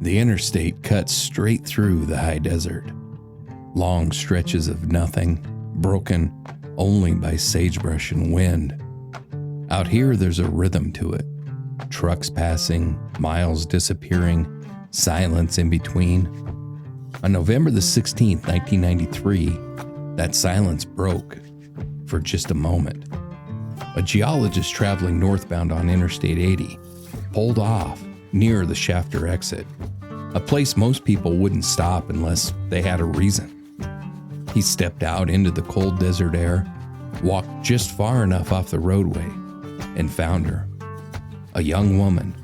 The interstate cuts straight through the high desert. Long stretches of nothing, broken only by sagebrush and wind. Out here, there's a rhythm to it. Trucks passing, miles disappearing, silence in between. On November the 16th, 1993, that silence broke for just a moment. A geologist traveling northbound on Interstate 80 pulled off near the Shafter exit, a place most people wouldn't stop unless they had a reason. He stepped out into the cold desert air, walked just far enough off the roadway, and found her. A young woman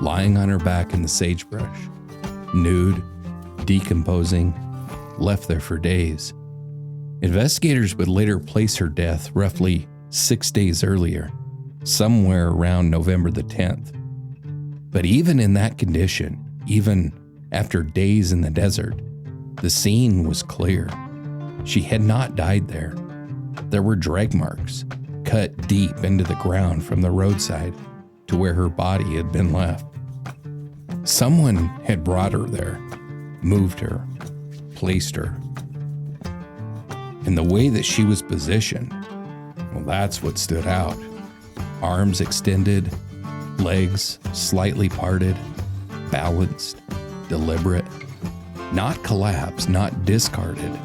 lying on her back in the sagebrush, nude, decomposing, left there for days. Investigators would later place her death roughly 6 days earlier, somewhere around November the 10th. But even in that condition, even after days in the desert, the scene was clear. She had not died there. There were drag marks cut deep into the ground from the roadside to where her body had been left. Someone had brought her there, moved her, placed her. And the way that she was positioned, well, that's what stood out. Arms extended, legs slightly parted, balanced, deliberate, not collapsed, not discarded,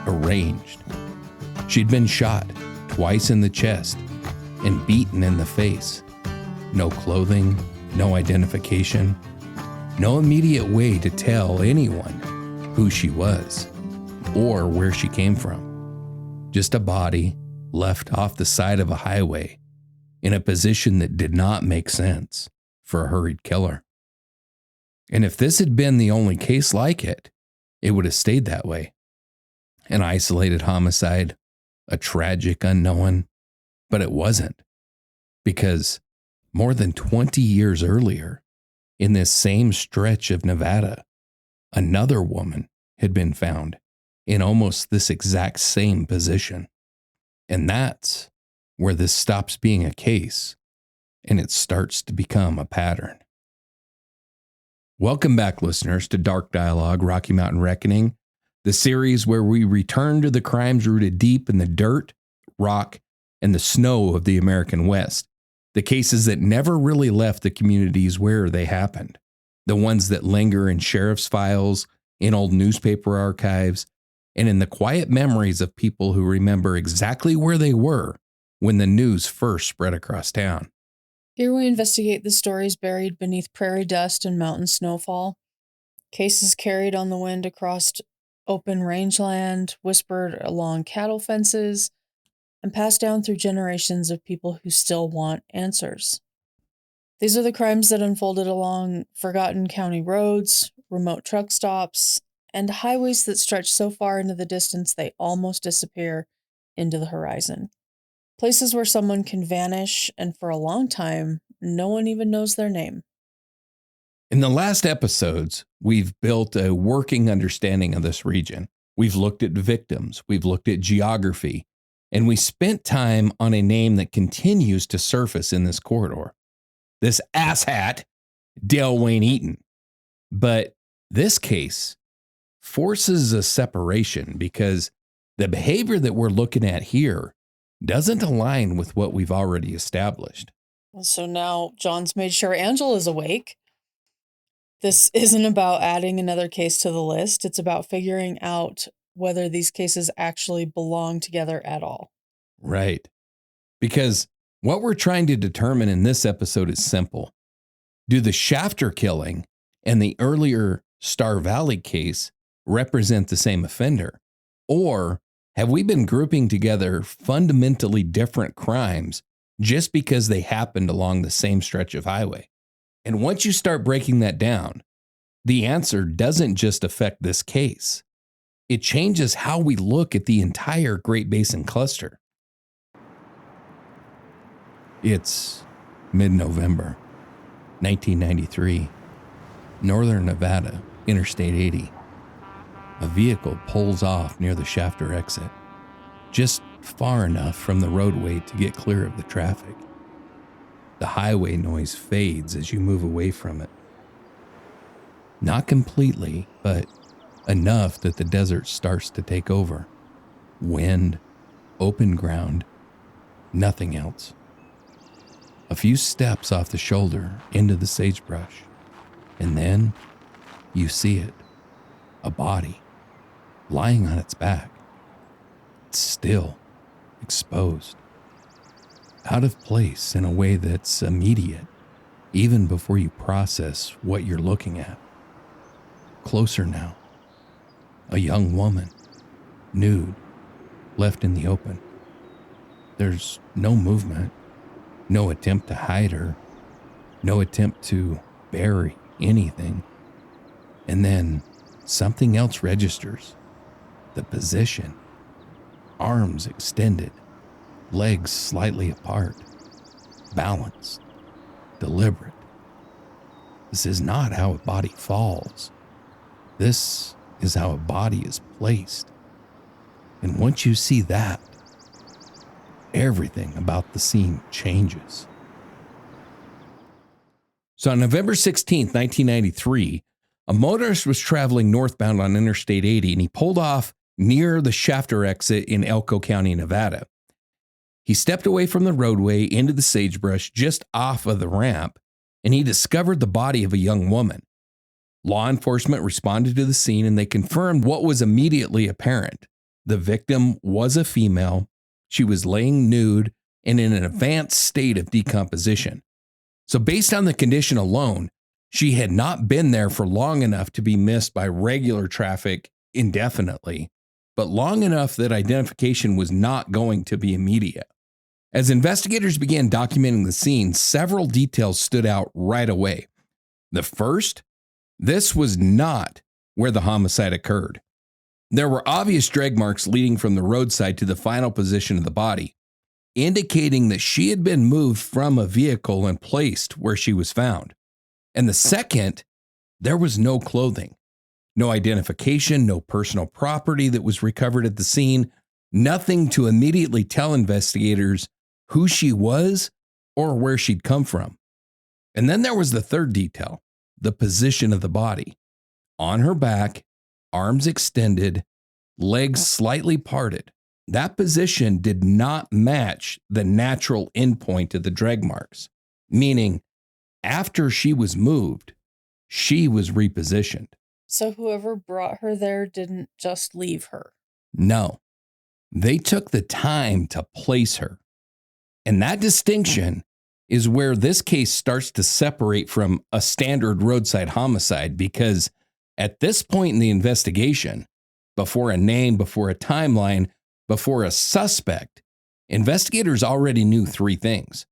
arranged. She'd been shot twice in the chest and beaten in the face. No clothing, no identification, no immediate way to tell anyone who she was or where she came from. Just a body left off the side of a highway in a position that did not make sense for a hurried killer. And if this had been the only case like it, it would have stayed that way. An isolated homicide, a tragic unknown, but it wasn't. Because more than 20 years earlier, in this same stretch of Nevada, another woman had been found in almost this exact same position. And that's where this stops being a case and it starts to become a pattern. Welcome back, listeners, to Dark Dialogue, Rocky Mountain Reckoning, the series where we return to the crimes rooted deep in the dirt, rock, and the snow of the American West. The cases that never really left the communities where they happened. The ones that linger in sheriff's files, in old newspaper archives, and in the quiet memories of people who remember exactly where they were when the news first spread across town. Here we investigate the stories buried beneath prairie dust and mountain snowfall. Cases carried on the wind across open rangeland, whispered along cattle fences, and passed down through generations of people who still want answers. These are the crimes that unfolded along forgotten county roads, remote truck stops, and highways that stretch so far into the distance they almost disappear into the horizon. Places where someone can vanish, and for a long time, no one even knows their name. In the last episodes, we've built a working understanding of this region. We've looked at victims, we've looked at geography, and we spent time on a name that continues to surface in this corridor. This asshat, Dale Wayne Eaton. But this case forces a separation because the behavior that we're looking at here doesn't align with what we've already established. So now John's made sure Angela's awake. This isn't about adding another case to the list. It's about figuring out whether these cases actually belong together at all. Right. Because what we're trying to determine in this episode is simple. Do the Shafter killing and the earlier Starr Valley case represent the same offender? Or have we been grouping together fundamentally different crimes just because they happened along the same stretch of highway? And once you start breaking that down, the answer doesn't just affect this case. It changes how we look at the entire Great Basin cluster. It's mid-November, 1993, Northern Nevada, Interstate 80. A vehicle pulls off near the Shafter exit, just far enough from the roadway to get clear of the traffic. The highway noise fades as you move away from it. Not completely, but enough that the desert starts to take over. Wind, open ground, nothing else. A few steps off the shoulder into the sagebrush, and then you see it. A body, lying on its back. It's still exposed. Out of place in a way that's immediate, even before you process what you're looking at. Closer now. A young woman, nude, left in the open. There's no movement, no attempt to hide her, no attempt to bury anything. And then something else registers. The position. Arms extended, legs slightly apart, balanced, deliberate. This is not how a body falls. This is how a body is placed. And once you see that, everything about the scene changes. So on November 16th, 1993, a motorist was traveling northbound on Interstate 80 and he pulled off near the Shafter exit in Elko County, Nevada. He stepped away from the roadway into the sagebrush just off of the ramp, and he discovered the body of a young woman. Law enforcement responded to the scene and they confirmed what was immediately apparent. The victim was a female. She was laying nude and in an advanced state of decomposition. So based on the condition alone, she had not been there for long enough to be missed by regular traffic indefinitely, but long enough that identification was not going to be immediate. As investigators began documenting the scene, several details stood out right away. The first, this was not where the homicide occurred. There were obvious drag marks leading from the roadside to the final position of the body, indicating that she had been moved from a vehicle and placed where she was found. And the second, there was no clothing. No identification, no personal property that was recovered at the scene, nothing to immediately tell investigators who she was or where she'd come from. And then there was the third detail, the position of the body. On her back, arms extended, legs slightly parted. That position did not match the natural endpoint of the drag marks, meaning after she was moved, she was repositioned. So whoever brought her there didn't just leave her. No, they took the time to place her. And that distinction is where this case starts to separate from a standard roadside homicide, because at this point in the investigation, before a name, before a timeline, before a suspect, investigators already knew three things.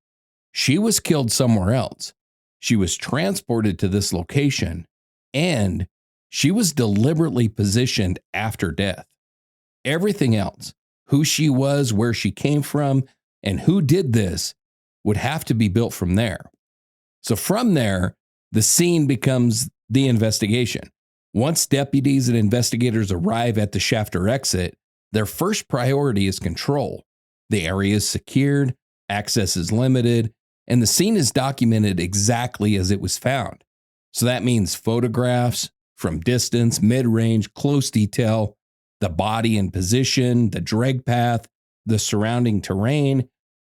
She was killed somewhere else. She was transported to this location, and she was deliberately positioned after death. Everything else, who she was, where she came from, and who did this, would have to be built from there. So from there, the scene becomes the investigation. Once deputies and investigators arrive at the Shafter exit, their first priority is control. The area is secured, access is limited, and the scene is documented exactly as it was found. So that means photographs from distance, mid-range, close detail, the body and position, the drag path, the surrounding terrain.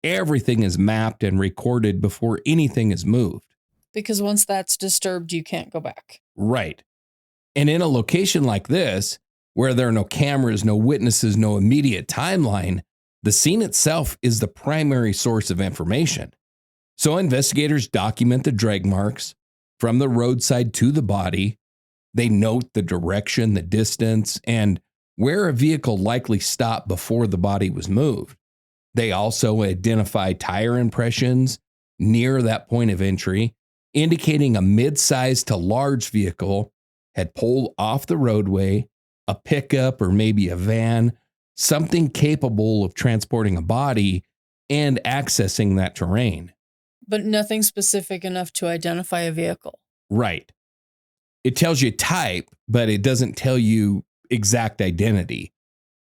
Everything is mapped and recorded before anything is moved. Because once that's disturbed, you can't go back. Right. And in a location like this, where there are no cameras, no witnesses, no immediate timeline, the scene itself is the primary source of information. So investigators document the drag marks from the roadside to the body. They note the direction, the distance, and where a vehicle likely stopped before the body was moved. They also identify tire impressions near that point of entry, indicating a mid-sized to large vehicle had pulled off the roadway, a pickup or maybe a van, something capable of transporting a body and accessing that terrain. But nothing specific enough to identify a vehicle. Right. It tells you type, but it doesn't tell you exact identity.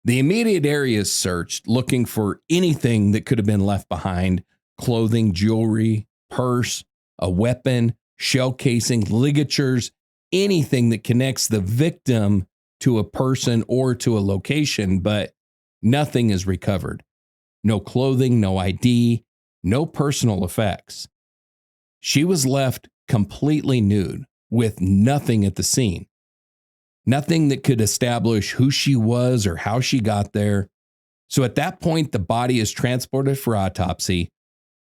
The immediate area is searched, looking for anything that could have been left behind: clothing, jewelry, purse, a weapon, shell casing, ligatures, anything that connects the victim to a person or to a location, but nothing is recovered. No clothing, no ID, no personal effects. She was left completely nude with nothing at the scene. Nothing that could establish who she was or how she got there. So at that point, the body is transported for autopsy.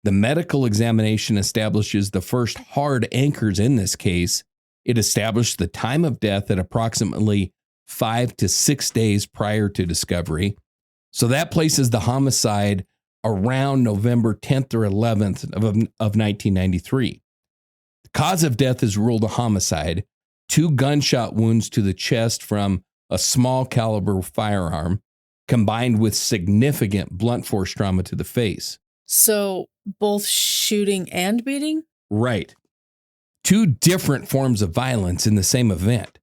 The medical examination establishes the first hard anchors in this case. It established the time of death at approximately 5 to 6 days prior to discovery. So that places the homicide around November 10th or 11th of 1993. The cause of death is ruled a homicide. 2 gunshot wounds to the chest from a small caliber firearm, combined with significant blunt force trauma to the face. So both shooting and beating? Right. 2 different forms of violence in the same event.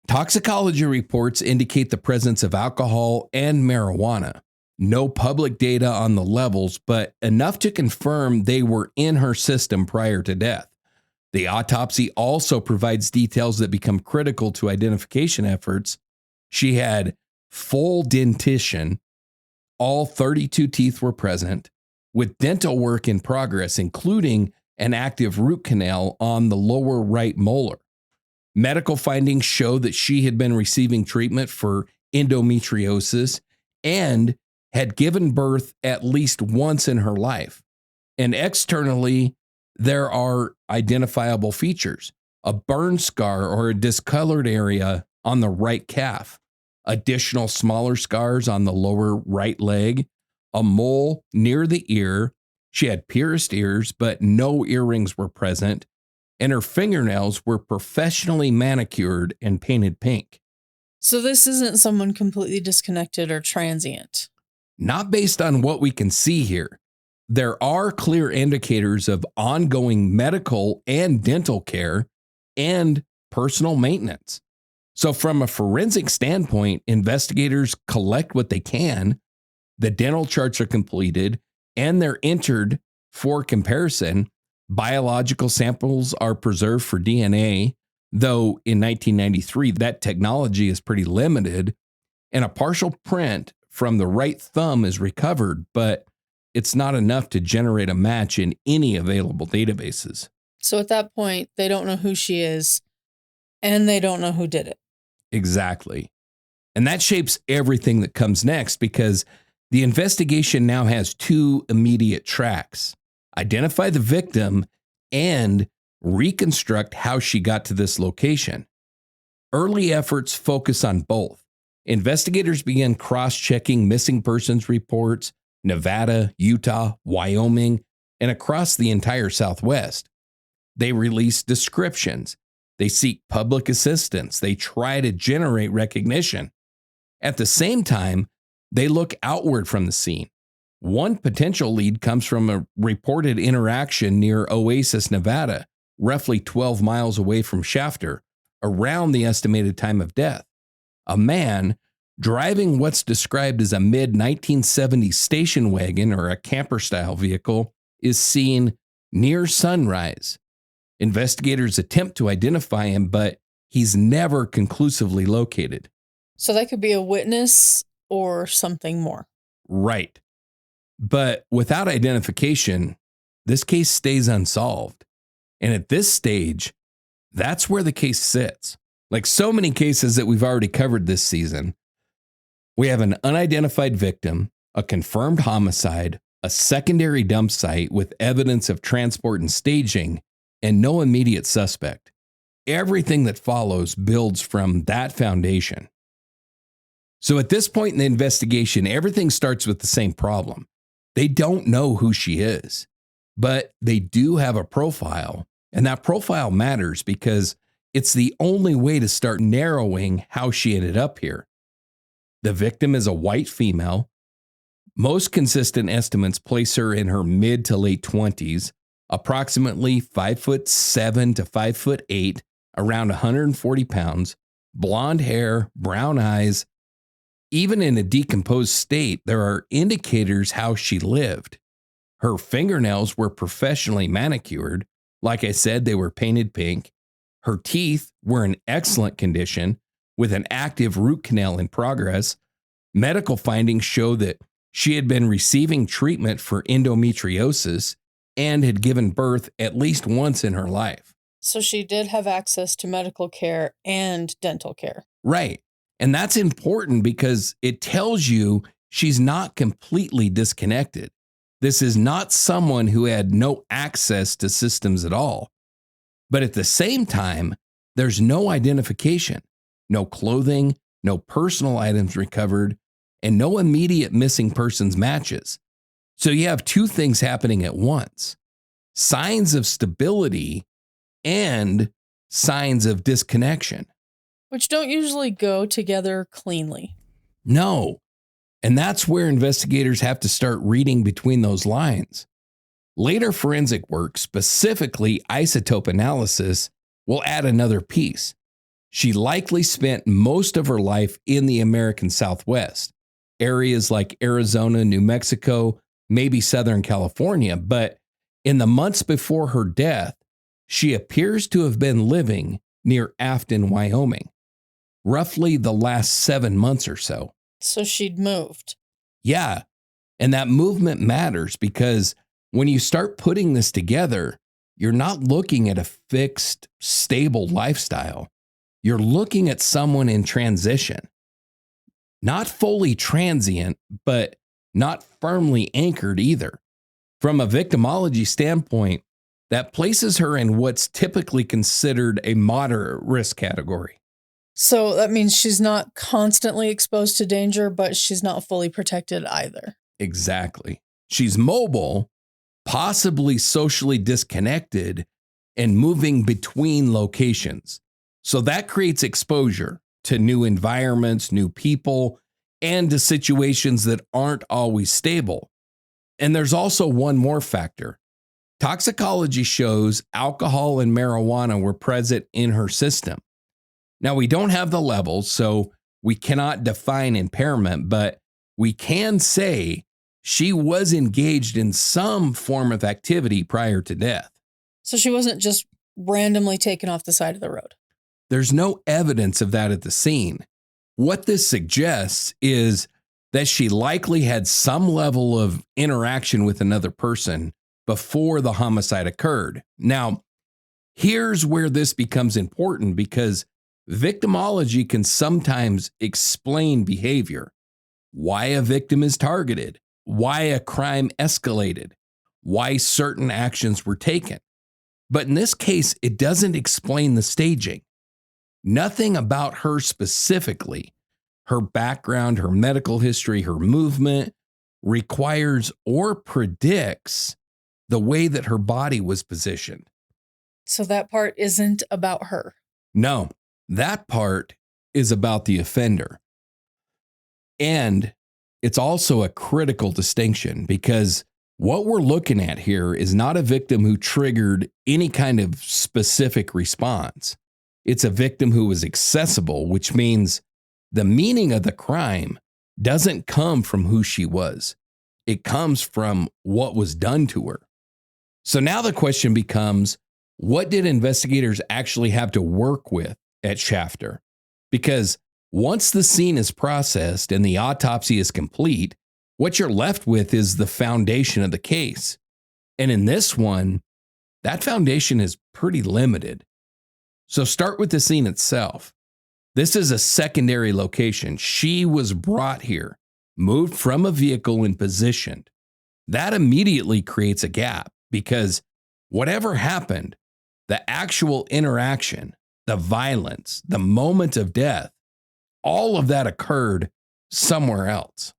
Toxicology reports indicate the presence of alcohol and marijuana. No public data on the levels, but enough to confirm they were in her system prior to death. The autopsy also provides details that become critical to identification efforts. She had full dentition. All 32 teeth were present, with dental work in progress, including an active root canal on the lower right molar. Medical findings show that she had been receiving treatment for endometriosis and had given birth at least once in her life. And externally, there are identifiable features: a burn scar or a discolored area on the right calf, additional smaller scars on the lower right leg, a mole near the ear. She had pierced ears, but no earrings were present, and her fingernails were professionally manicured and painted pink. So this isn't someone completely disconnected or transient. Not based on what we can see here. There are clear indicators of ongoing medical and dental care and personal maintenance. So from a forensic standpoint, investigators collect what they can. The dental charts are completed and they're entered for comparison. Biological samples are preserved for DNA, though in 1993, that technology is pretty limited, and a partial print from the right thumb is recovered, but it's not enough to generate a match in any available databases. So at that point, they don't know who she is, and they don't know who did it. Exactly. And that shapes everything that comes next, because the investigation now has 2 immediate tracks: identify the victim and reconstruct how she got to this location. Early efforts focus on both. Investigators began cross-checking missing persons reports, Nevada, Utah, Wyoming, and across the entire Southwest. They release descriptions. They seek public assistance. They try to generate recognition. At the same time, they look outward from the scene. One potential lead comes from a reported interaction near Oasis, Nevada, roughly 12 miles away from Shafter, around the estimated time of death. A man driving what's described as a mid-1970s station wagon or a camper-style vehicle is seen near sunrise. Investigators attempt to identify him, but he's never conclusively located. So that could be a witness or something more. Right. But without identification, this case stays unsolved. And at this stage, that's where the case sits. Like so many cases that we've already covered this season, we have an unidentified victim, a confirmed homicide, a secondary dump site with evidence of transport and staging, and no immediate suspect. Everything that follows builds from that foundation. So at this point in the investigation, everything starts with the same problem. They don't know who she is, but they do have a profile, and that profile matters because it's the only way to start narrowing how she ended up here. The victim is a white female. Most consistent estimates place her in her mid to late 20s, approximately 5'7" to 5'8", around 140 pounds, blonde hair, brown eyes. Even in a decomposed state, there are indicators how she lived. Her fingernails were professionally manicured. Like I said, they were painted pink. Her teeth were in excellent condition with an active root canal in progress. Medical findings show that she had been receiving treatment for endometriosis and had given birth at least once in her life. So she did have access to medical care and dental care. Right. And that's important because it tells you she's not completely disconnected. This is not someone who had no access to systems at all. But at the same time, there's no identification, no clothing, no personal items recovered, and no immediate missing persons matches. So you have two things happening at once: signs of stability and signs of disconnection. Which don't usually go together cleanly. No. And that's where investigators have to start reading between those lines. Later forensic work, specifically isotope analysis, will add another piece. She likely spent most of her life in the American Southwest, areas like Arizona, New Mexico, maybe Southern California, but in the months before her death, she appears to have been living near Afton, Wyoming, roughly the last 7 months or so. So she'd moved. Yeah, and that movement matters because when you start putting this together, you're not looking at a fixed, stable lifestyle. You're looking at someone in transition. Not fully transient, but not firmly anchored either. From a victimology standpoint, that places her in what's typically considered a moderate risk category. So that means she's not constantly exposed to danger, but she's not fully protected either. Exactly. She's mobile, possibly socially disconnected, and moving between locations. So that creates exposure to new environments, new people, and to situations that aren't always stable. And there's also one more factor. Toxicology shows alcohol and marijuana were present in her system. Now, we don't have the levels, so we cannot define impairment, but we can say she was engaged in some form of activity prior to death. So she wasn't just randomly taken off the side of the road. There's no evidence of that at the scene. What this suggests is that she likely had some level of interaction with another person before the homicide occurred. Now, here's where this becomes important because victimology can sometimes explain behavior, why a victim is targeted, why a crime escalated, why certain actions were taken. But in this case, it doesn't explain the staging. Nothing about her specifically, her background, her medical history, her movement, requires or predicts the way that her body was positioned. So that part isn't about her. No, that part is about the offender. And it's also a critical distinction because what we're looking at here is not a victim who triggered any kind of specific response. It's a victim who was accessible, which means the meaning of the crime doesn't come from who she was. It comes from what was done to her. So now the question becomes, what did investigators actually have to work with at Shafter? Because once the scene is processed and the autopsy is complete, what you're left with is the foundation of the case. And in this one, that foundation is pretty limited. So start with the scene itself. This is a secondary location. She was brought here, moved from a vehicle and positioned. That immediately creates a gap because whatever happened, the actual interaction, the violence, the moment of death, all of that occurred somewhere else.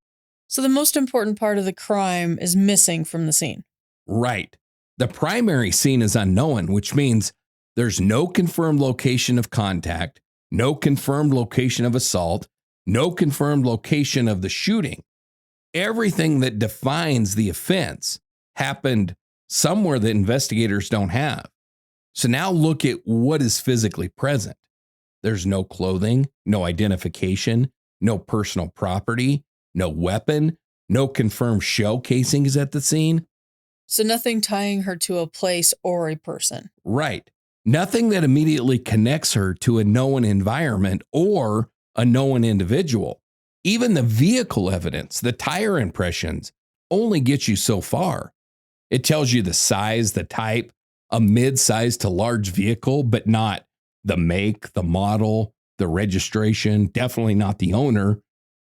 So the most important part of the crime is missing from the scene. Right. The primary scene is unknown, which means there's no confirmed location of contact, no confirmed location of assault, no confirmed location of the shooting. Everything that defines the offense happened somewhere that investigators don't have. So now look at what is physically present. There's no clothing, no identification, no personal property, no weapon, no confirmed shell casings at the scene. So nothing tying her to a place or a person. Right. Nothing that immediately connects her to a known environment or a known individual. Even the vehicle evidence, the tire impressions, only gets you so far. It tells you the size, the type, a mid-size to large vehicle, but not the make, the model, the registration, definitely not the owner.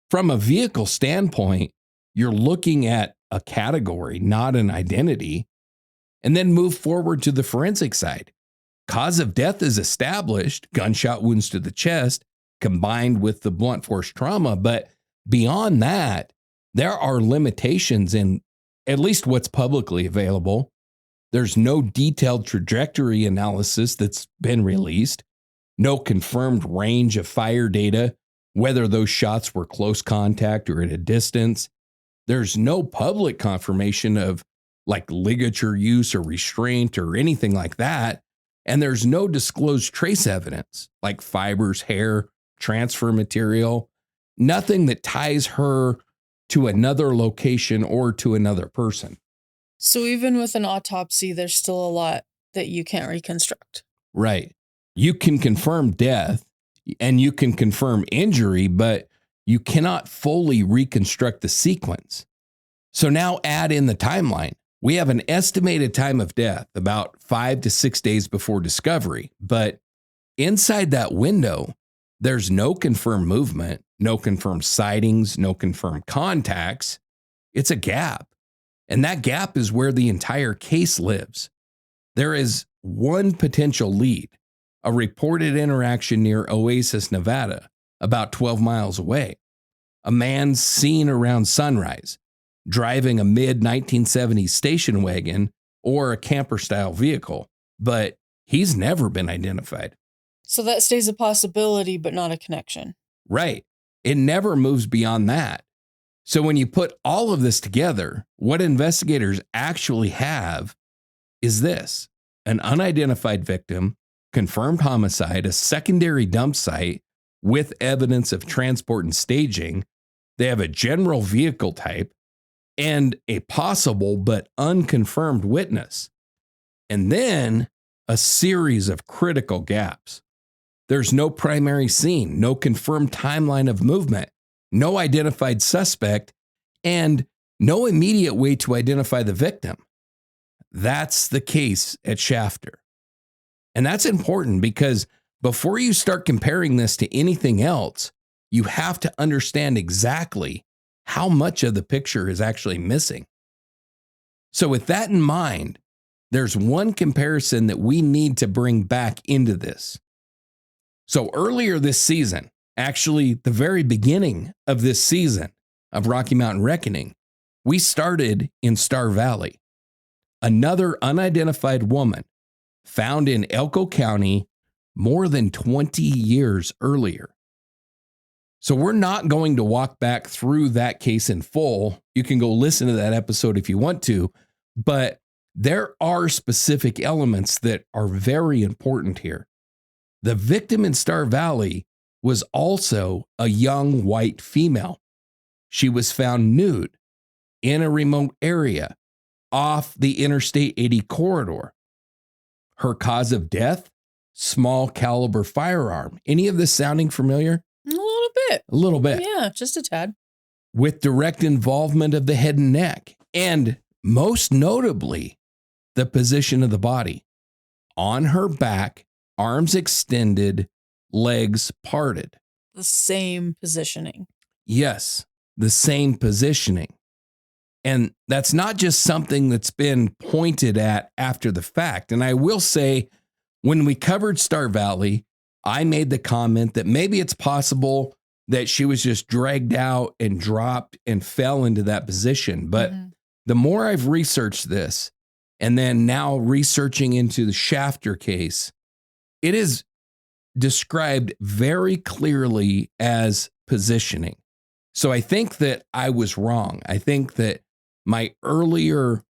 From a vehicle standpoint, you're looking at a category, not an identity. And then move forward to the forensic side. Cause of death is established, gunshot wounds to the chest, combined with the blunt force trauma. But beyond that, there are limitations in at least what's publicly available. There's no detailed trajectory analysis that's been released, no confirmed range of fire data, whether those shots were close contact or at a distance. There's no public confirmation of like ligature use or restraint or anything like that. And there's no disclosed trace evidence like fibers, hair, transfer material, nothing that ties her to another location or to another person. So even with an autopsy, there's still a lot that you can't reconstruct. Right. You can confirm death and you can confirm injury, but you cannot fully reconstruct the sequence. So now add in the timeline. We have an estimated time of death, about 5 to 6 days before discovery. But inside that window, there's no confirmed movement, no confirmed sightings, no confirmed contacts. It's a gap. And that gap is where the entire case lives. There is one potential lead, a reported interaction near Oasis, Nevada, about 12 miles away. A man seen around sunrise, driving a mid-1970s station wagon or a camper-style vehicle, but he's never been identified. So that stays a possibility, but not a connection. Right. It never moves beyond that. So when you put all of this together, what investigators actually have is this: an unidentified victim, confirmed homicide, a secondary dump site with evidence of transport and staging. They have a general vehicle type, and a possible but unconfirmed witness. And then a series of critical gaps. There's no primary scene, no confirmed timeline of movement, no identified suspect, and no immediate way to identify the victim. That's the case at Shafter. And that's important because before you start comparing this to anything else, you have to understand exactly how much of the picture is actually missing. So with that in mind, there's one comparison that we need to bring back into this. So earlier this season, actually the very beginning of this season of Rocky Mountain Reckoning, we started in Starr Valley. Another unidentified woman found in Elko County more than 20 years earlier. So we're not going to walk back through that case in full. You can go listen to that episode if you want to, but there are specific elements that are very important here. The victim in Starr Valley was also a young white female. She was found nude in a remote area off the Interstate 80 corridor. Her cause of death, small caliber firearm. Any of this sounding familiar? A little bit. A little bit. Yeah, just a tad. With direct involvement of the head and neck. And most notably, the position of the body. On her back, arms extended, legs parted. The same positioning. Yes, the same positioning. And that's not just something that's been pointed at after the fact. And I will say, when we covered Starr Valley, I made the comment that maybe it's possible that she was just dragged out and dropped and fell into that position. But the more I've researched this, and then now researching into the Shafter case, it is described very clearly as positioning. So I think that I was wrong. I think that my earlier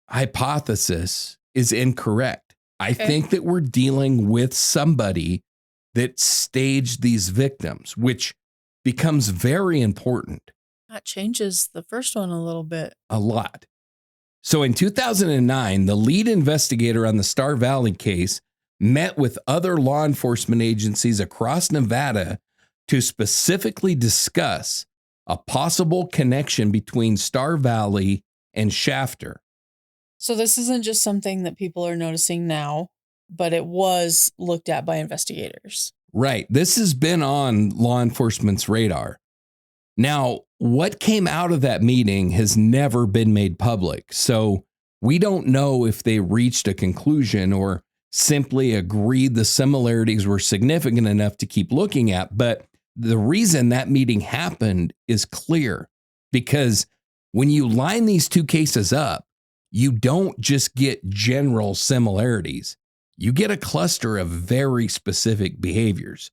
hypothesis is incorrect. I think that we're dealing with somebody that staged these victims, which becomes very important. That changes the first one a little bit. A lot. So in 2009, the lead investigator on the Starr Valley case met with other law enforcement agencies across Nevada to specifically discuss a possible connection between Starr Valley and Shafter. So this isn't just something that people are noticing now, but it was looked at by investigators. Right. This has been on law enforcement's radar. Now, what came out of that meeting has never been made public, so we don't know if they reached a conclusion or simply agreed the similarities were significant enough to keep looking at. But the reason that meeting happened is clear, because when you line these two cases up, you don't just get general similarities. You get a cluster of very specific behaviors.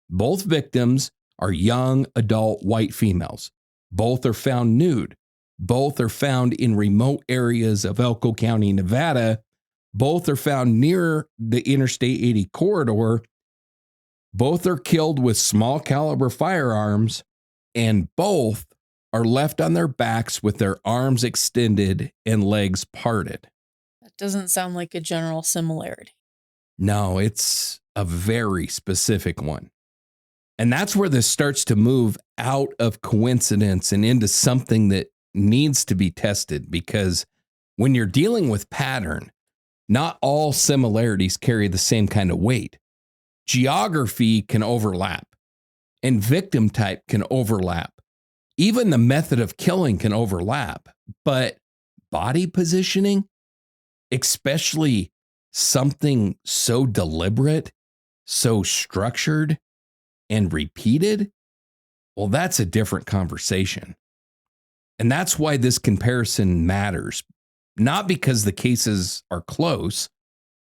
Both victims are young, adult, white females. Both are found nude. Both are found in remote areas of Elko County, Nevada. Both are found near the Interstate 80 corridor. Both are killed with small caliber firearms, and both are left on their backs with their arms extended and legs parted. That doesn't sound like a general similarity. No, it's a very specific one. And that's where this starts to move out of coincidence and into something that needs to be tested, because when you're dealing with pattern, not all similarities carry the same kind of weight. Geography can overlap, and victim type can overlap. Even the method of killing can overlap, but body positioning, especially something so deliberate, so structured, and repeated, well, that's a different conversation. And that's why this comparison matters, not because the cases are close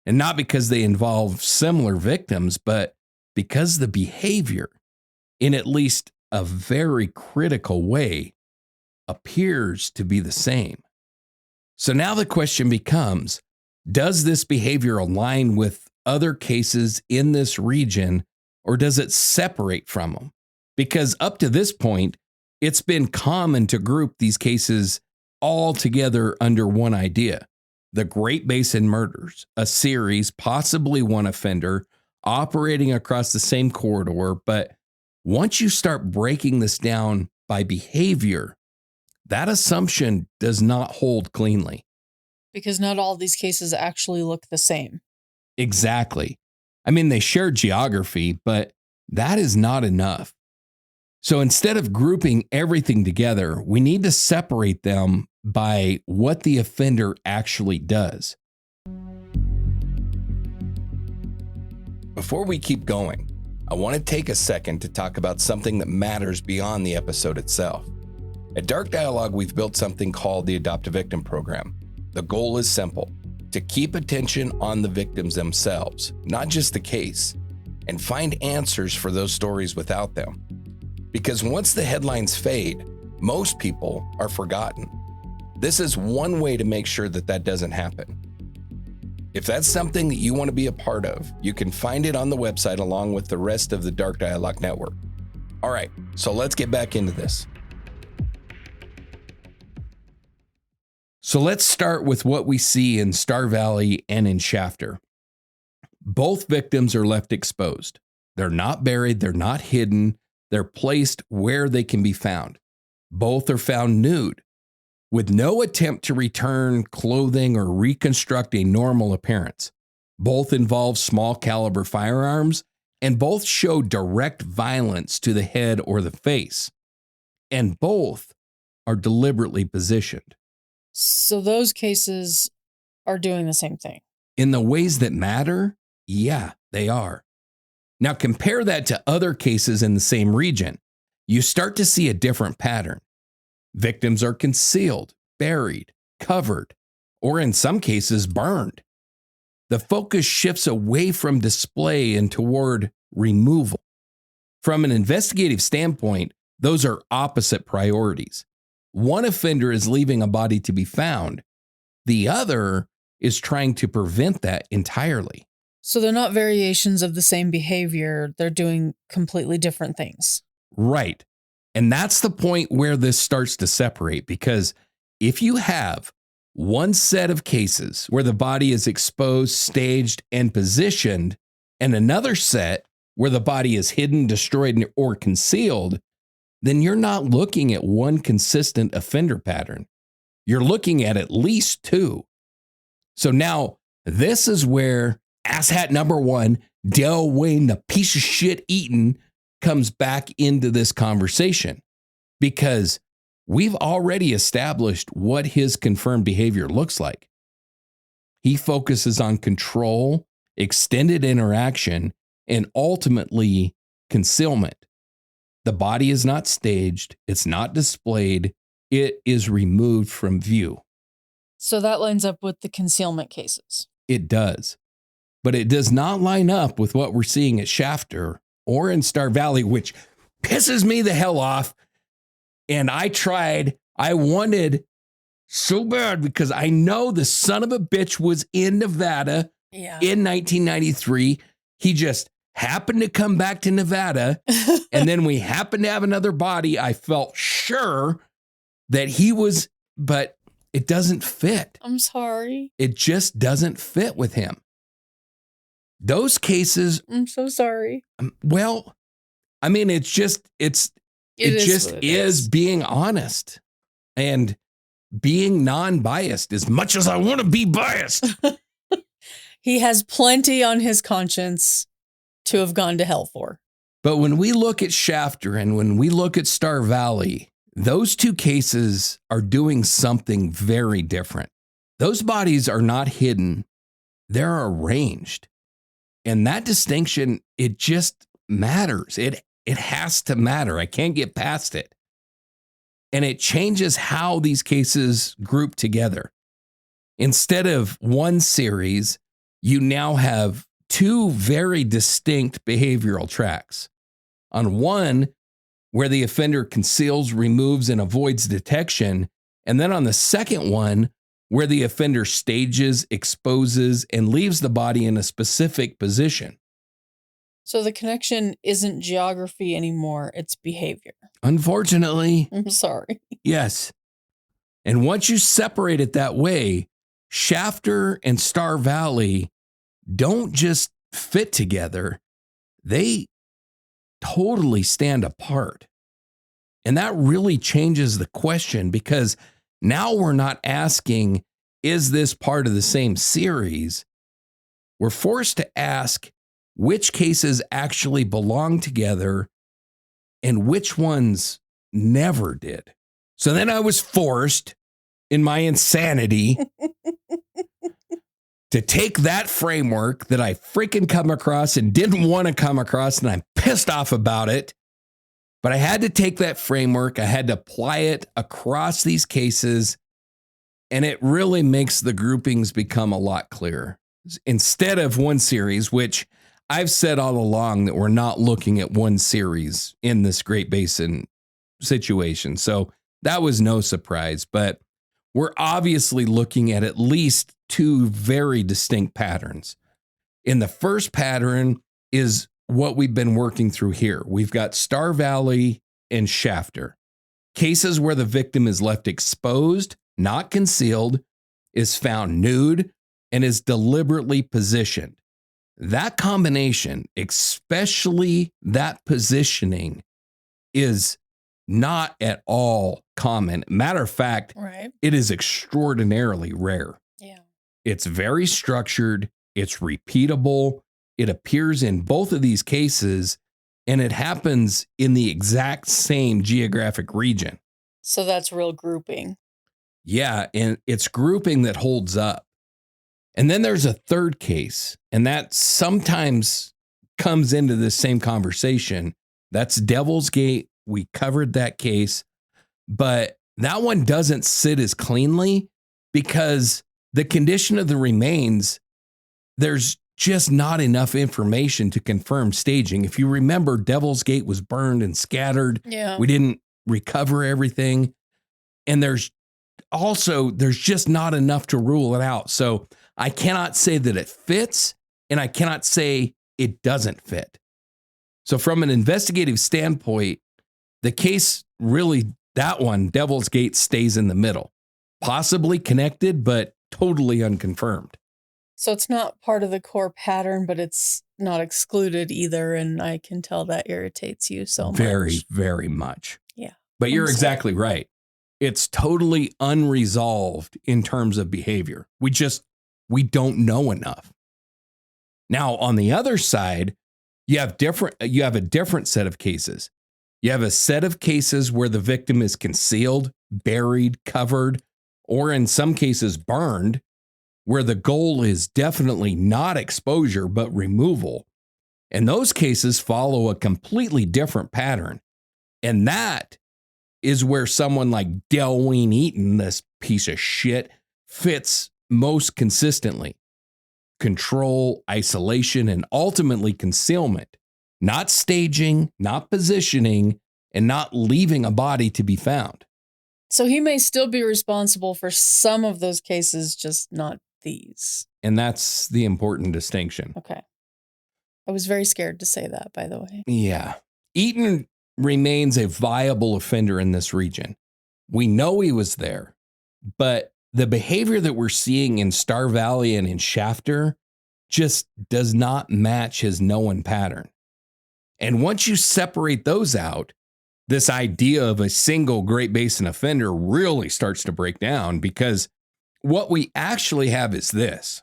and not because they involve similar victims, but because the behavior, in at least a very critical way, appears to be the same. So now the question becomes, does this behavior align with other cases in this region, or does it separate from them? Because up to this point, it's been common to group these cases all together under one idea. The Great Basin Murders, a series, possibly one offender, operating across the same corridor. But once you start breaking this down by behavior, that assumption does not hold cleanly. Because not all these cases actually look the same. Exactly. I mean, they share geography, but that is not enough. So instead of grouping everything together, we need to separate them by what the offender actually does. Before we keep going, I want to take a second to talk about something that matters beyond the episode itself. At Dark Dialogue, we've built something called the Adopt a Victim program. The goal is simple: to keep attention on the victims themselves, not just the case, and find answers for those stories without them. Because once the headlines fade, most people are forgotten. This is one way to make sure that that doesn't happen. If that's something that you want to be a part of, you can find it on the website along with the rest of the Dark Dialogue network. All right, so let's get back into this. So let's start with what we see in Starr Valley and in Shafter. Both victims are left exposed. They're not buried, they're not hidden, they're placed where they can be found. Both are found nude, with no attempt to return clothing or reconstruct a normal appearance. Both involve small caliber firearms, and both show direct violence to the head or the face. And both are deliberately positioned. So those cases are doing the same thing. In the ways that matter, yeah, they are. Now compare that to other cases in the same region. You start to see a different pattern. Victims are concealed, buried, covered, or in some cases burned. The focus shifts away from display and toward removal. From an investigative standpoint, those are opposite priorities. One offender is leaving a body to be found. The other is trying to prevent that entirely. So they're not variations of the same behavior. They're doing completely different things. Right. And that's the point where this starts to separate, because if you have one set of cases where the body is exposed, staged, and positioned, and another set where the body is hidden, destroyed, or concealed, then you're not looking at one consistent offender pattern. You're looking at least two. So now this is where asshat number one, Dale Wayne, the piece of shit Eaton, comes back into this conversation, because we've already established what his confirmed behavior looks like. He focuses on control, extended interaction, and ultimately concealment. The body is not staged. It's not displayed. It is removed from view. So that lines up with the concealment cases. It does. But it does not line up with what we're seeing at Shafter or in Starr Valley, which pisses me the hell off. And I wanted so bad, because I know the son of a bitch was in Nevada in 1993. He just happened to come back to Nevada. And then we happened to have another body. I felt sure that he was, but it doesn't fit. I'm sorry. It just doesn't fit with him. Those cases. I'm so sorry. Well, I mean, it just is being honest and being non-biased, as much as I want to be biased. He has plenty on his conscience to have gone to hell for. But when we look at Shafter and when we look at Starr Valley, those two cases are doing something very different. Those bodies are not hidden. They're arranged. And that distinction, it just matters. It has to matter. I can't get past it. And it changes how these cases group together. Instead of one series, you now have two very distinct behavioral tracks. On one, where the offender conceals, removes, and avoids detection. And then on the second one, where the offender stages, exposes, and leaves the body in a specific position. So the connection isn't geography anymore, it's behavior. Unfortunately. I'm sorry. Yes. And once you separate it that way, Shafter and Starr Valley don't just fit together. They totally stand apart. And that really changes the question, because now we're not asking, is this part of the same series? We're forced to ask which cases actually belong together and which ones never did. So then I was forced, in my insanity, to take that framework that I freaking come across and didn't want to come across, and I'm pissed off about it. But I had to take that framework. I had to apply it across these cases, and it really makes the groupings become a lot clearer. Instead of one series, which I've said all along that we're not looking at one series in this Great Basin situation. So that was no surprise, but we're obviously looking at least two very distinct patterns. And the first pattern is what we've been working through here. We've got Starr Valley and Shafter. Cases where the victim is left exposed, not concealed, is found nude, and is deliberately positioned. That combination, especially that positioning, is not at all common. Matter of fact, It is extraordinarily rare. Yeah. It's very structured. It's repeatable. It appears in both of these cases, and it happens in the exact same geographic region. So that's real grouping. Yeah, and it's grouping that holds up. And then there's a third case, and that sometimes comes into this same conversation. That's Devil's Gate. We covered that case, but that one doesn't sit as cleanly because the condition of the remains, there's just not enough information to confirm staging. If you remember, Devil's Gate was burned and scattered. Yeah. We didn't recover everything. And there's just not enough to rule it out. So I cannot say that it fits, and I cannot say it doesn't fit. So from an investigative standpoint, the case really, that one, Devil's Gate, stays in the middle. possibly connected, but totally unconfirmed. So it's not part of the core pattern, but it's not excluded either. And I can tell that irritates you so Very, much. very much. Yeah. But you're I'm sorry. exactly right. It's totally unresolved in terms of behavior. We don't know enough. Now, on the other side, you have a different set of cases. You have a set of cases where the victim is concealed, buried, covered, or in some cases burned, where the goal is definitely not exposure, but removal. And those cases follow a completely different pattern. And that is where someone like Dale Wayne Eaton, this piece of shit, fits most consistently. Control, isolation, and ultimately concealment. Not staging, not positioning, and not leaving a body to be found. So he may still be responsible for some of those cases, just not these. And that's the important distinction. Okay. I was very scared to say that, by the way. Yeah. Eaton remains a viable offender in this region. We know he was there, but the behavior that we're seeing in Starr Valley and in Shafter just does not match his known pattern. And once you separate those out, this idea of a single Great Basin offender really starts to break down, because what we actually have is this.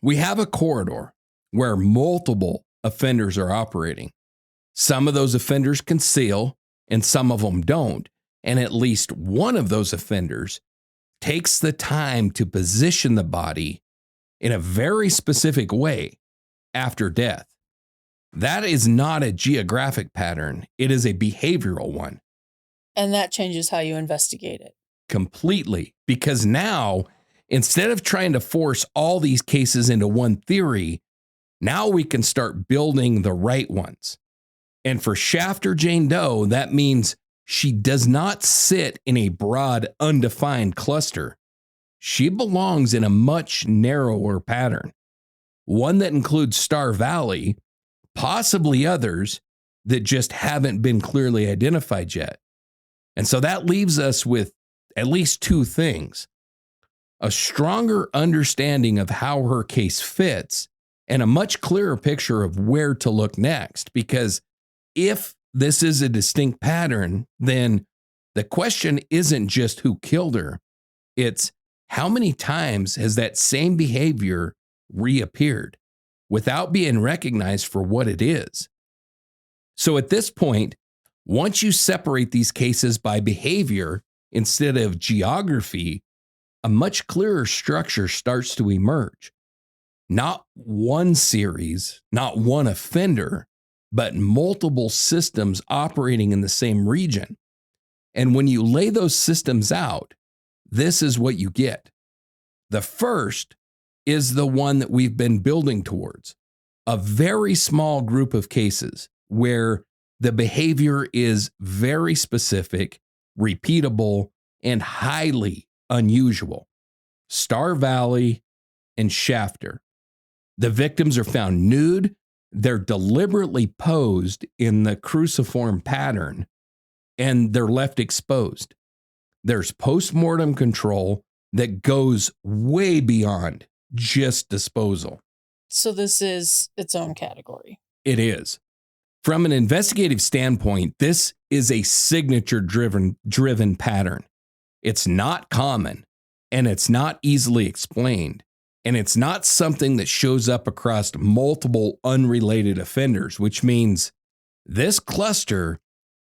We have a corridor where multiple offenders are operating. Some of those offenders conceal and some of them don't. And at least one of those offenders takes the time to position the body in a very specific way after death. That is not a geographic pattern. It is a behavioral one. And that changes how you investigate it. Completely. Because now, instead of trying to force all these cases into one theory, now we can start building the right ones. And for Shafter Jane Doe, that means she does not sit in a broad, undefined cluster. She belongs in a much narrower pattern, one that includes Starr Valley, possibly others that just haven't been clearly identified yet. And so that leaves us with at least two things: a stronger understanding of how her case fits and a much clearer picture of where to look next. Because if this is a distinct pattern, then the question isn't just who killed her. It's how many times has that same behavior reappeared without being recognized for what it is. So at this point, once you separate these cases by behavior instead of geography, a much clearer structure starts to emerge. Not one series, not one offender, but multiple systems operating in the same region. And when you lay those systems out, this is what you get. The first is the one that we've been building towards: a very small group of cases where the behavior is very specific, repeatable, and highly unusual. Starr Valley and Shafter. The victims are found nude. They're deliberately posed in the cruciform pattern, and they're left exposed. There's postmortem control that goes way beyond just disposal. So this is its own category. It is. From an investigative standpoint, this is a signature-driven pattern. It's not common, and it's not easily explained, and it's not something that shows up across multiple unrelated offenders, which means this cluster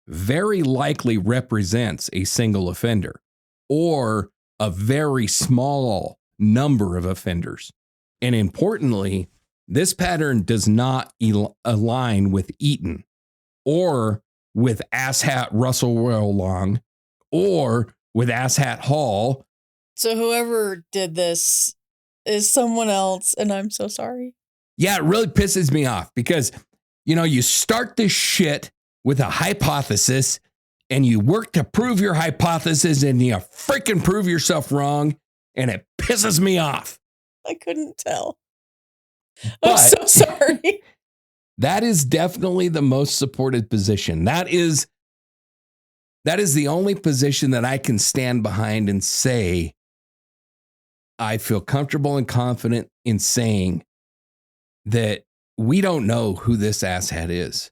very likely represents a single offender or a very small number of offenders. And importantly, this pattern does not align with Eaton or with Asshat Russell Royal Long or with Asshat Hall. So whoever did this is someone else, and I'm so sorry. Yeah, it really pisses me off because, you start this shit with a hypothesis and you work to prove your hypothesis and you freaking prove yourself wrong, and it pisses me off. I couldn't tell. But I'm so sorry. That is definitely the most supported position. That is That is the only position that I can stand behind and say, I feel comfortable and confident in saying that we don't know who this asshat is.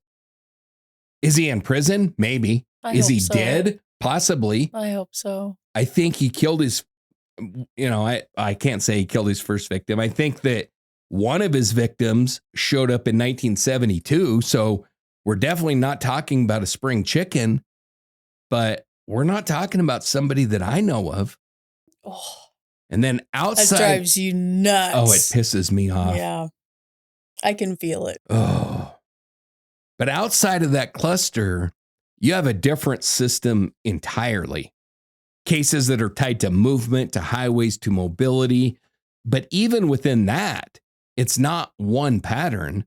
Is he in prison? Maybe. Is he dead? Possibly. I hope so. I think he killed his, I can't say he killed his first victim. I think that one of his victims showed up in 1972. So we're definitely not talking about a spring chicken, but we're not talking about somebody that I know of. Oh, and then outside. That drives you nuts. Oh, it pisses me off. Yeah. I can feel it. Oh. But outside of that cluster, you have a different system entirely. Cases that are tied to movement, to highways, to mobility. But even within that, it's not one pattern.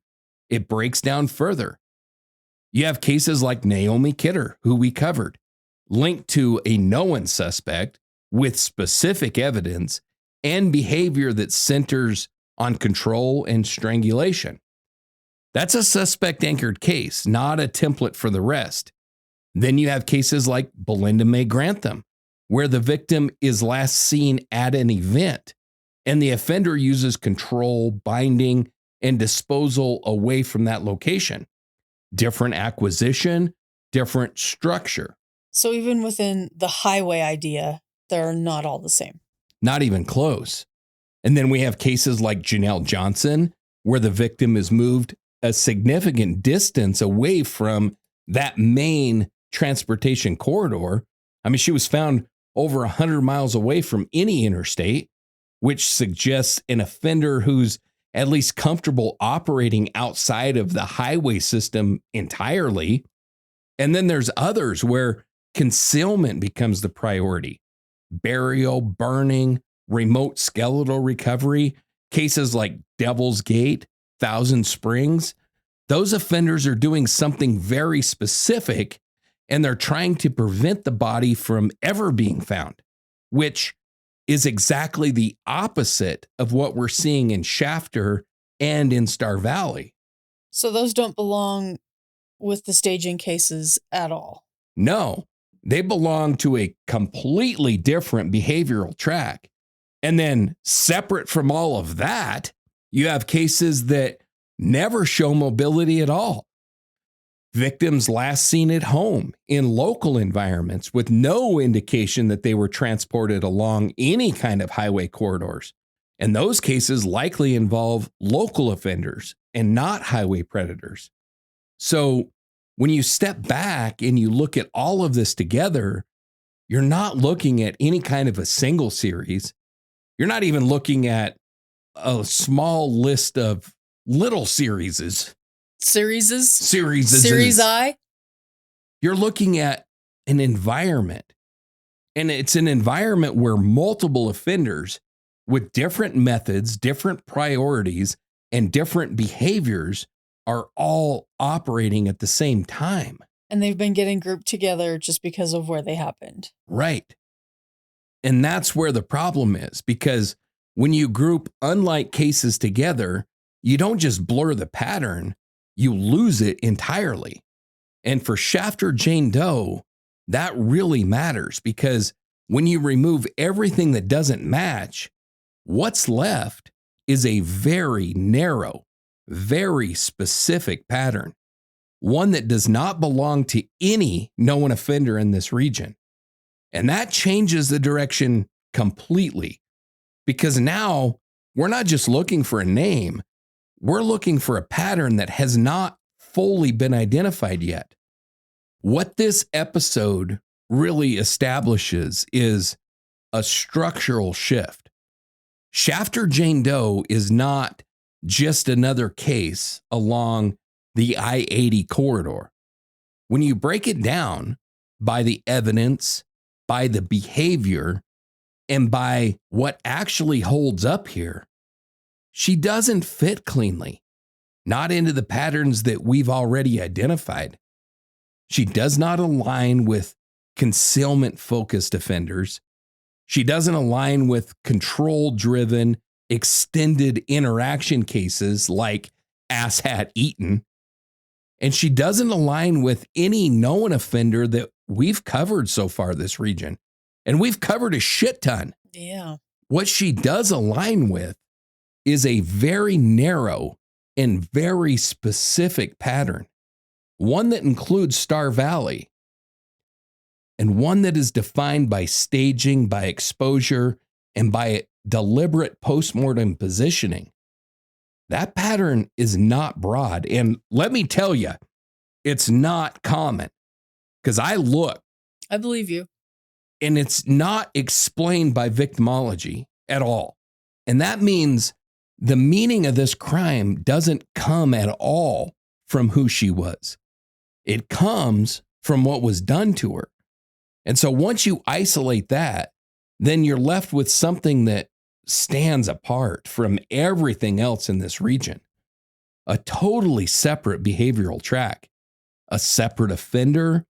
It breaks down further. You have cases like Naomi Kidder, who we covered, linked to a known suspect with specific evidence and behavior that centers on control and strangulation. That's a suspect-anchored case, not a template for the rest. Then you have cases like Belinda May Grantham, where the victim is last seen at an event, and the offender uses control, binding, and disposal away from that location. Different acquisition, different structure. So even within the highway idea, they're not all the same. Not even close. And then we have cases like Janelle Johnson, where the victim is moved a significant distance away from that main transportation corridor. I mean, she was found over 100 miles away from any interstate, which suggests an offender who's at least comfortable operating outside of the highway system entirely. And then there's others where concealment becomes the priority. Burial, burning, remote skeletal recovery, cases like Devil's Gate, Thousand Springs. Those offenders are doing something very specific, and they're trying to prevent the body from ever being found, which is exactly the opposite of what we're seeing in Shafter and in Starr Valley. So those don't belong with the staging cases at all? No, they belong to a completely different behavioral track. And then separate from all of that, you have cases that never show mobility at all. Victims last seen at home in local environments with no indication that they were transported along any kind of highway corridors. And those cases likely involve local offenders and not highway predators. So when you step back and you look at all of this together, you're not looking at any kind of a single series. You're not even looking at a small list of little series. Series I? You're looking at an environment. And it's an environment where multiple offenders with different methods, different priorities, and different behaviors are all operating at the same time. And they've been getting grouped together just because of where they happened. Right. And that's where the problem is, because when you group unlike cases together, you don't just blur the pattern, you lose it entirely. And for Shafter Jane Doe, that really matters, because when you remove everything that doesn't match, what's left is a very narrow, very specific pattern, one that does not belong to any known offender in this region. And that changes the direction completely, because now we're not just looking for a name, we're looking for a pattern that has not fully been identified yet. What this episode really establishes is a structural shift. Shafter Jane Doe is not just another case along the I-80 corridor. When you break it down by the evidence, by the behavior, and by what actually holds up here, she doesn't fit cleanly, not into the patterns that we've already identified. She does not align with concealment-focused offenders. She doesn't align with control-driven, extended interaction cases like Asshat Eaton. And she doesn't align with any known offender that we've covered so far this region, and we've covered a shit ton. Yeah. What she does align with is a very narrow and very specific pattern, one that includes Starr Valley, and one that is defined by staging, by exposure, and by deliberate postmortem positioning. That pattern is not broad. And let me tell you, it's not common, because I look. I believe you. And it's not explained by victimology at all. And that means the meaning of this crime doesn't come at all from who she was. It comes from what was done to her. And so once you isolate that, then you're left with something that stands apart from everything else in this region. A totally separate behavioral track, a separate offender,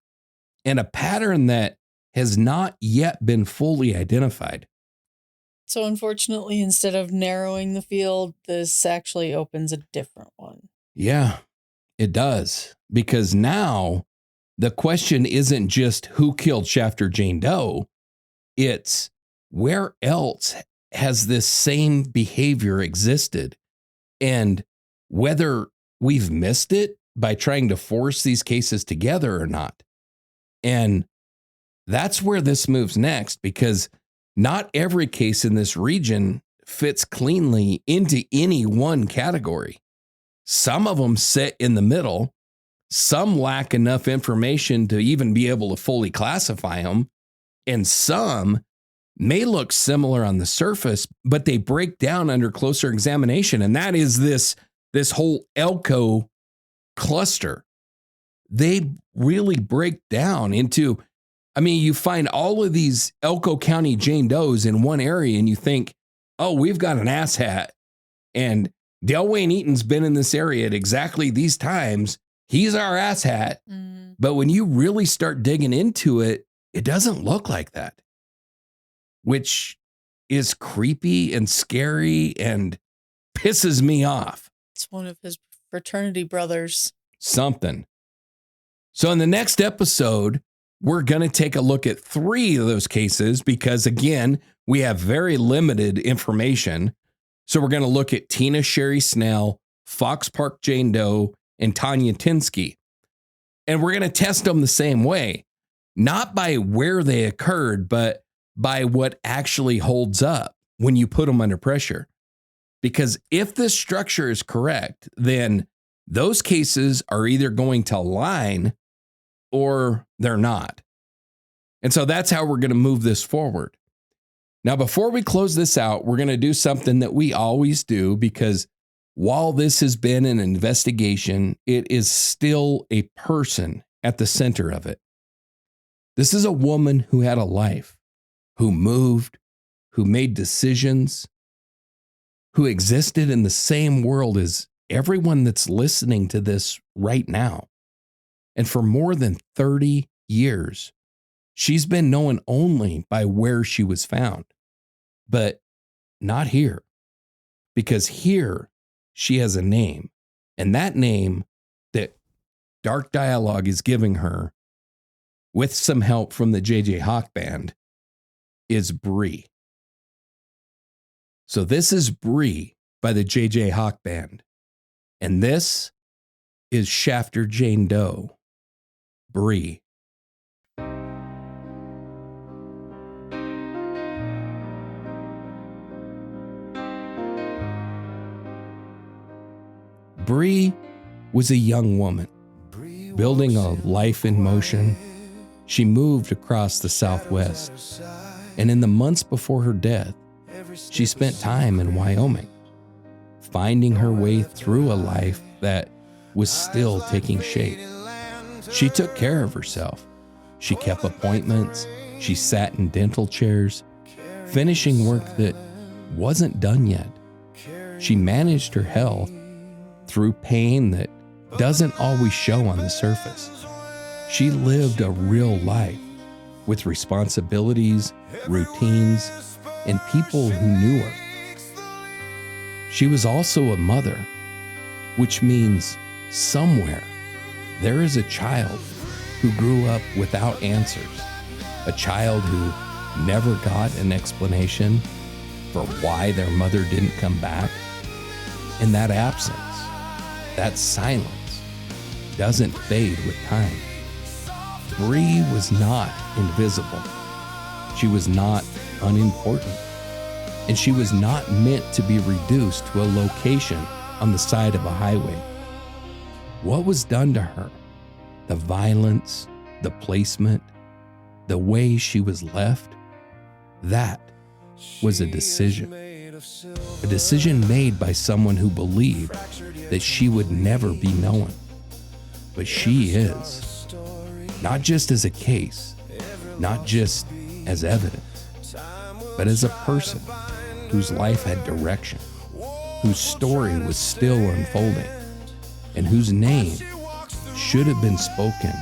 and a pattern that has not yet been fully identified. So unfortunately, instead of narrowing the field, this actually opens a different one. Yeah, it does. Because now the question isn't just who killed Shafter Jane Doe, it's where else has this same behavior existed, and whether we've missed it by trying to force these cases together or not. And that's where this moves next, because not every case in this region fits cleanly into any one category. Some of them sit in the middle. Some lack enough information to even be able to fully classify them. And some may look similar on the surface, but they break down under closer examination. And that is this whole Elko cluster. They really break down into, I mean, you find all of these Elko County Jane Does in one area and you think, oh, we've got an asshat. And Dale Wayne Eaton's been in this area at exactly these times. He's our asshat. Mm. But when you really start digging into it, it doesn't look like that, which is creepy and scary and pisses me off. It's one of his fraternity brothers. Something. So in the next episode, we're going to take a look at 3 of those cases because, again, we have very limited information. So we're going to look at Tina Sherry Snell, Fox Park Jane Doe, and Tanya Tinsky. And we're going to test them the same way, not by where they occurred, but by what actually holds up when you put them under pressure. Because if this structure is correct, then those cases are either going to align or they're not. And so that's how we're going to move this forward. Now, before we close this out, we're going to do something that we always do, because while this has been an investigation, it is still a person at the center of it. This is a woman who had a life, who moved, who made decisions, who existed in the same world as everyone that's listening to this right now. And for more than 30 years, she's been known only by where she was found, but not here, because here she has a name, and that name that Dark Dialogue is giving her, with some help from the J.J. Hawk Band, is Bree. So this is Bree by the J.J. Hawk Band, and this is Shafter Jane Doe, Bree. Bree was a young woman, building a life in motion. She moved across the Southwest, and in the months before her death, she spent time in Wyoming, finding her way through a life that was still taking shape. She took care of herself. She kept appointments. She sat in dental chairs, finishing work that wasn't done yet. She managed her health through pain that doesn't always show on the surface. She lived a real life with responsibilities, routines, and people who knew her. She was also a mother, which means somewhere there is a child who grew up without answers, a child who never got an explanation for why their mother didn't come back. And that absence, that silence, doesn't fade with time. Bree was not invisible. She was not unimportant. And she was not meant to be reduced to a location on the side of a highway. What was done to her, the violence, the placement, the way she was left, that was a decision made by someone who believed that she would never be known. But she is, not just as a case, not just as evidence, but as a person whose life had direction, whose story was still unfolding, and whose name should have been spoken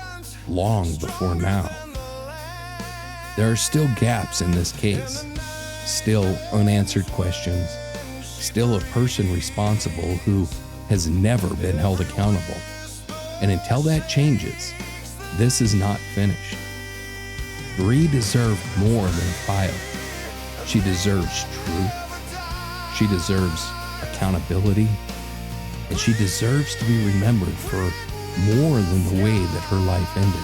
long before now. There are still gaps in this case, still unanswered questions, still a person responsible who has never been held accountable. And until that changes, this is not finished. Bree deserved more than a file. She deserves truth. She deserves accountability. And she deserves to be remembered for more than the way that her life ended.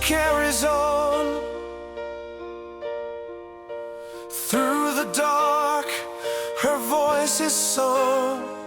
Carries on through the dark, her voice is song.